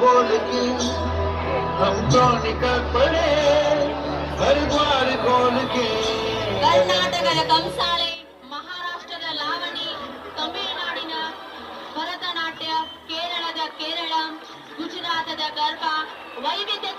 बोल के हम तो निकल पड़े हर द्वार खोल के। ಕರ್ನಾಟಕದ ಕಂಸಾಳೆ, ಮಹಾರಾಷ್ಟ್ರದ ಲಾವಣಿ, ತಮಿಳುನಾಡಿನ ಭರತನಾಟ್ಯ, ಕೇರಳದ ಕೇರಳ, ಗುಜರಾತದ ಗರ್ಭ, ವೈವಿಧ್ಯ